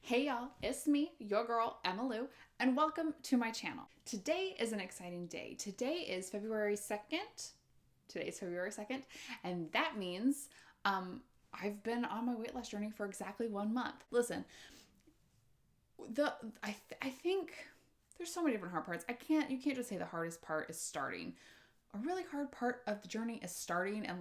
Hey y'all, it's me, your girl, Emmalou, and welcome to my channel. Today is an exciting day. Today is February 2nd. Today's February 2nd, and that means I've been on my weight loss journey for exactly 1 month. Listen, I think there's so many different hard parts. You can't just say the hardest part is starting. A really hard part of the journey is starting and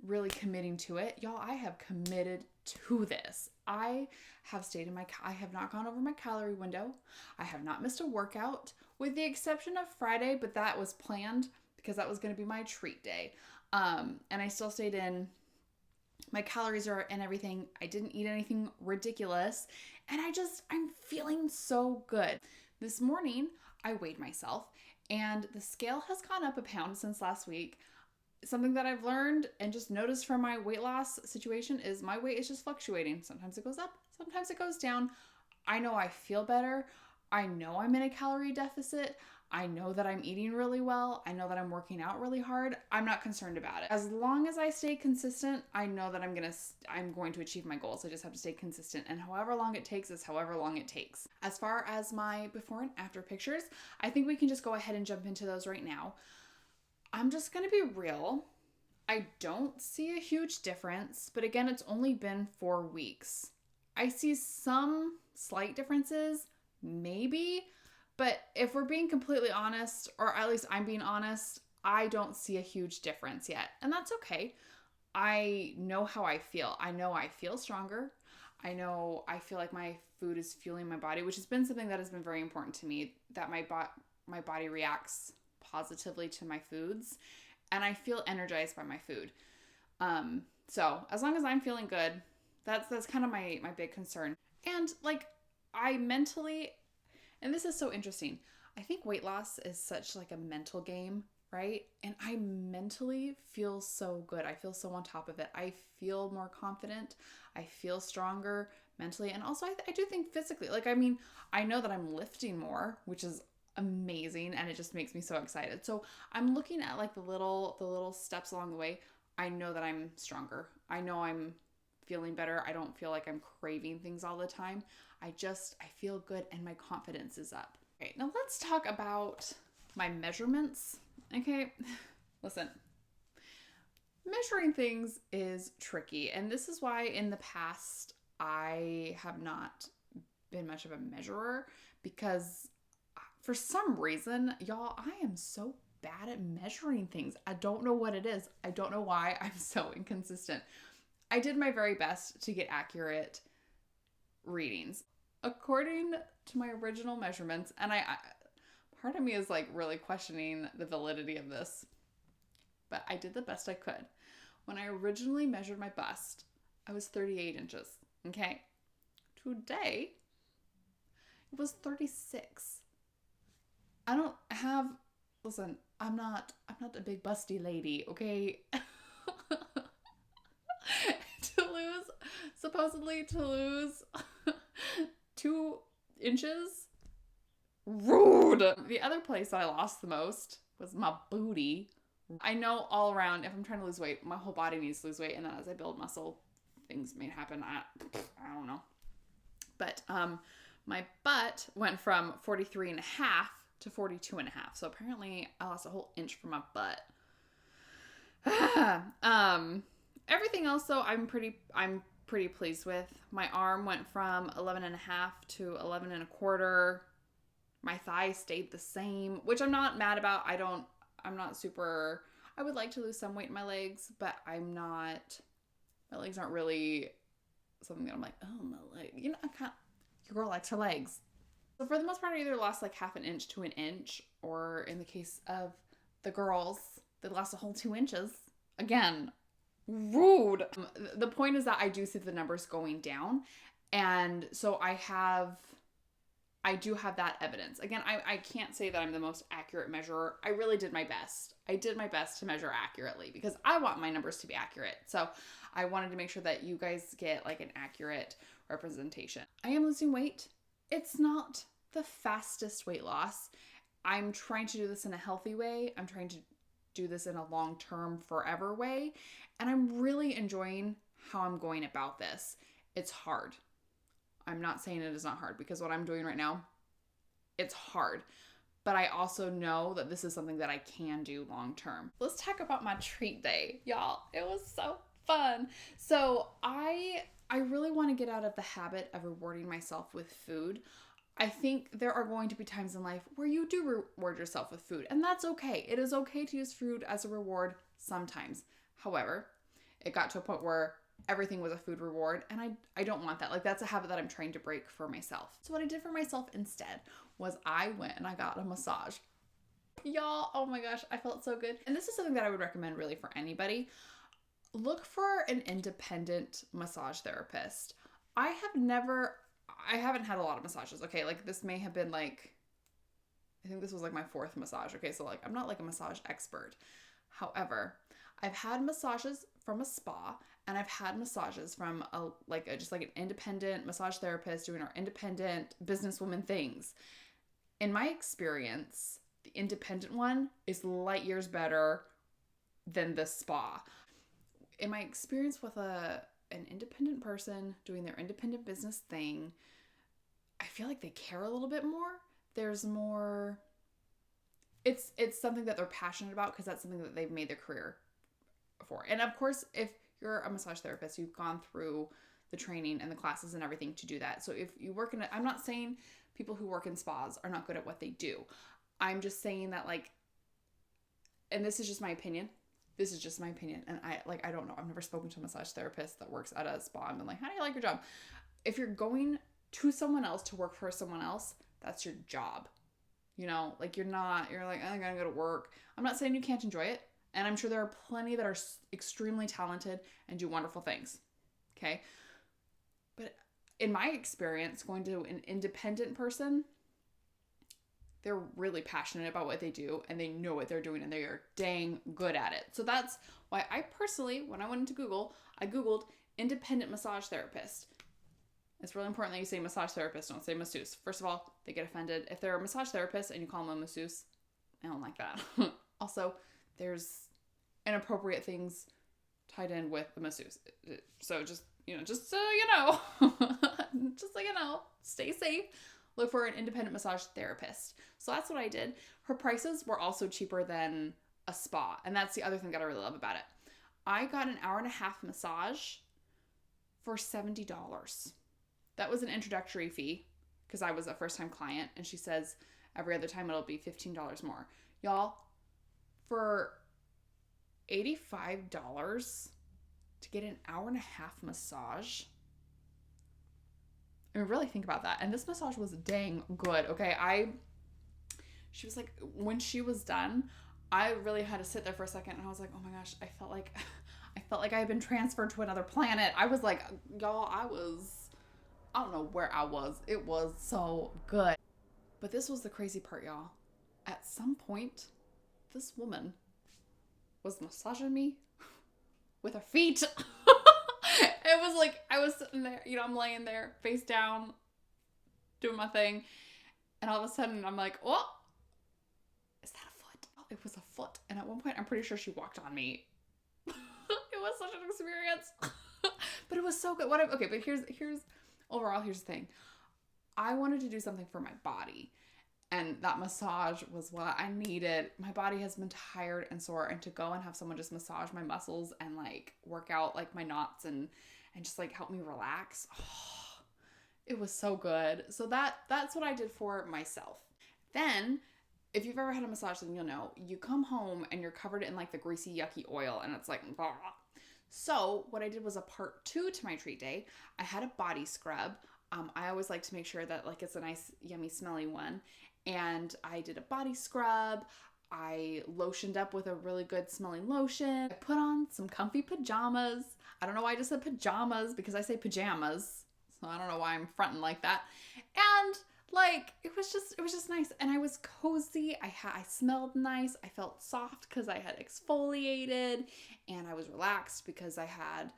really committing to it. Y'all, I have committed to this. I have not gone over my calorie window. I have not missed a workout with the exception of Friday, but that was planned because that was going to be my treat day. And I still stayed in. My calories are and everything. I didn't eat anything ridiculous. And I'm feeling so good. This morning, I weighed myself and the scale has gone up a pound since last week. Something that I've learned and just noticed from my weight loss situation is my weight is just fluctuating. Sometimes it goes up, sometimes it goes down. I know I feel better. I know I'm in a calorie deficit. I know that I'm eating really well. I know that I'm working out really hard. I'm not concerned about it. As long as I stay consistent, I know that I'm going to achieve my goals. I just have to stay consistent, and however long it takes is however long it takes. As far as my before and after pictures, I think we can just go ahead and jump into those right now. I'm just going to be real. I don't see a huge difference, but again, it's only been 4 weeks. I see some slight differences, maybe, but if we're being completely honest, or at least I'm being honest, I don't see a huge difference yet. And that's okay. I know how I feel. I know I feel stronger. I know I feel like my food is fueling my body, which has been something that has been very important to me, that my body reacts positively to my foods, and I feel energized by my food. So as long as I'm feeling good, that's kind of my big concern. And I mentally, and this is so interesting, I think weight loss is such a mental game, right? And I mentally feel so good. I feel so on top of it. I feel more confident. I feel stronger mentally, and also I do think physically. I know that I'm lifting more, which is amazing, and it just makes me so excited. So I'm looking at the little steps along the way. I know that I'm stronger. I know I'm feeling better. I don't feel like I'm craving things all the time. I feel good and my confidence is up. Okay, now let's talk about my measurements. Okay, listen, measuring things is tricky, and this is why in the past I have not been much of a measurer, because for some reason, y'all, I am so bad at measuring things. I don't know what it is. I don't know why I'm so inconsistent. I did my very best to get accurate readings. According to my original measurements, and part of me is really questioning the validity of this, but I did the best I could. When I originally measured my bust, I was 38 inches, okay? Today, it was 36. I'm not a big busty lady, okay? Supposedly to lose 2 inches? Rude! The other place that I lost the most was my booty. I know all around, if I'm trying to lose weight, my whole body needs to lose weight, and then as I build muscle, things may happen. I don't know. But my butt went from 43 and a half to 42 and a half. So apparently I lost a whole inch from my butt. Everything else though, I'm pretty pleased with. My arm went from 11 and a half to 11 and a quarter. My thigh stayed the same, which I'm not mad about. I would like to lose some weight in my legs, but my legs aren't really something that I'm like, oh, my leg. Your girl likes her legs. So for the most part, I either lost half an inch to an inch, or in the case of the girls, they lost a whole 2 inches. Again, rude. The point is that I do see the numbers going down, and so I do have that evidence. Again, I can't say that I'm the most accurate measurer. I really did my best. I did my best to measure accurately because I want my numbers to be accurate. So I wanted to make sure that you guys get an accurate representation. I am losing weight. It's not the fastest weight loss. I'm trying to do this in a healthy way. I'm trying to do this in a long-term, forever way. And I'm really enjoying how I'm going about this. It's hard. I'm not saying it is not hard, because what I'm doing right now, it's hard. But I also know that this is something that I can do long term. Let's talk about my treat day, y'all. It was so fun. So I really want to get out of the habit of rewarding myself with food. I think there are going to be times in life where you do reward yourself with food, and that's okay. It is okay to use food as a reward sometimes. However, it got to a point where everything was a food reward, and I don't want that. Like, that's a habit that I'm trying to break for myself. So what I did for myself instead was I went and I got a massage. Y'all, oh my gosh, I felt so good. And this is something that I would recommend really for anybody. Look for an independent massage therapist. I haven't had a lot of massages, okay? Like, this may have been like, I think this was like my 4th massage, okay? So like, I'm not like a massage expert. However, I've had massages from a spa, and I've had massages from just like an independent massage therapist doing our independent businesswoman things. In my experience, the independent one is light years better than the spa. In my experience with an independent person doing their independent business thing, I feel like they care a little bit more. There's more, it's something that they're passionate about because that's something that they've made their career for. And of course, if you're a massage therapist, you've gone through the training and the classes and everything to do that. So if you work in I'm not saying people who work in spas are not good at what they do. I'm just saying that, like, and this is just my opinion. This is just my opinion. And I don't know. I've never spoken to a massage therapist that works at a spa and been like, how do you like your job? If you're going to someone else to work for someone else, that's your job. You know, like, you're like, I'm going to go to work. I'm not saying you can't enjoy it. And I'm sure there are plenty that are extremely talented and do wonderful things. Okay. But in my experience, going to an independent person, they're really passionate about what they do and they know what they're doing and they are dang good at it. So that's why I personally, when I went into Google, I Googled independent massage therapist. It's really important that you say massage therapist, don't say masseuse. First of all, they get offended. If they're a massage therapist and you call them a masseuse, I don't like that. Also, there's inappropriate things tied in with the masseuse. So just so you know, just so you know, stay safe. Look for an independent massage therapist. So that's what I did. Her prices were also cheaper than a spa. And that's the other thing that I really love about it. I got an 1.5-hour massage for $70. That was an introductory fee because I was a first-time client. And she says every other time it'll be $15 more. Y'all, for $85 to get an 1.5-hour massage. I mean, really think about that. And this massage was dang good. Okay. She was like, when she was done, I really had to sit there for a second and I was like, oh my gosh, I felt like I had been transferred to another planet. I was like, y'all, I don't know where I was. It was so good. But this was the crazy part, y'all. At some point, this woman was massaging me with her feet. It was like, I was sitting there, I'm laying there face down doing my thing. And all of a sudden I'm like, oh, is that a foot? Oh, it was a foot. And at one point, I'm pretty sure she walked on me. It was such an experience, but it was so good. But here's the thing. I wanted to do something for my body. And that massage was what I needed. My body has been tired and sore, and to go and have someone just massage my muscles and like work out like my knots and just like help me relax. Oh, it was so good. So that's what I did for myself. Then, if you've ever had a massage, then you'll know, you come home and you're covered in like the greasy, yucky oil and it's like, blah. So what I did was a part 2 to my treat day. I had a body scrub. I always like to make sure that like it's a nice, yummy, smelly one. And I did a body scrub. I lotioned up with a really good smelling lotion. I put on some comfy pajamas. I don't know why I just said pajamas because I say pajamas. So I don't know why I'm fronting like that. And like, it was just nice. And I was cozy. I smelled nice. I felt soft because I had exfoliated, and I was relaxed because I had,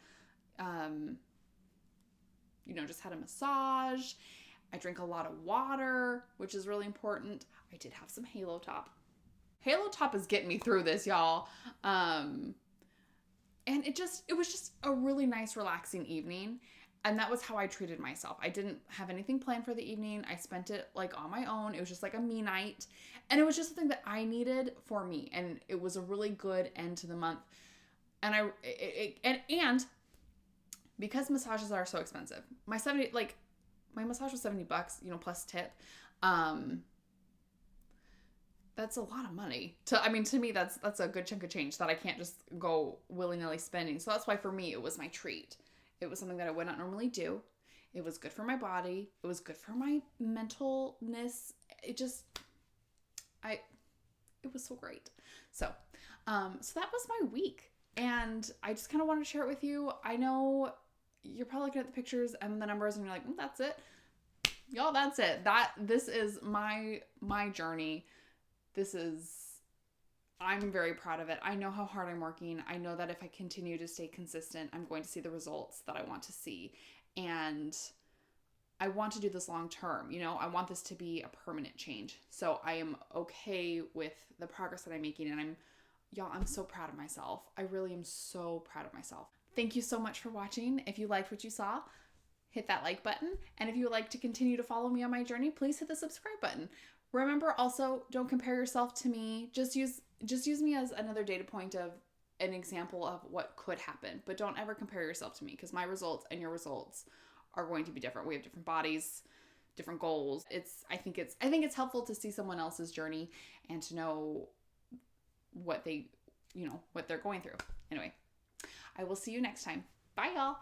just had a massage. I drink a lot of water, which is really important. I did have some Halo Top. Halo Top is getting me through this, y'all. And it was just a really nice, relaxing evening. And that was how I treated myself. I didn't have anything planned for the evening. I spent it like on my own. It was just like a me night. And it was just something that I needed for me. And it was a really good end to the month. And and because massages are so expensive, my massage was $70, plus tip. That's a lot of money. To me, that's a good chunk of change that I can't just go willy-nilly spending. So that's why for me, it was my treat. It was something that I would not normally do. It was good for my body. It was good for my mentalness. It was so great. So that was my week. And I just kind of wanted to share it with you. I know you're probably looking at the pictures and the numbers and you're like, that's it. Y'all, that's it. This is my journey. I'm very proud of it. I know how hard I'm working. I know that if I continue to stay consistent, I'm going to see the results that I want to see. And I want to do this long term. I want this to be a permanent change. So I am okay with the progress that I'm making. And I'm so proud of myself. I really am so proud of myself. Thank you so much for watching. If you liked what you saw, hit that like button. And if you would like to continue to follow me on my journey, please hit the subscribe button. Remember also, don't compare yourself to me. Just use me as another data point of an example of what could happen. But don't ever compare yourself to me, because my results and your results are going to be different. We have different bodies, different goals. I think it's helpful to see someone else's journey and to know what they're going through. Anyway, I will see you next time. Bye, y'all.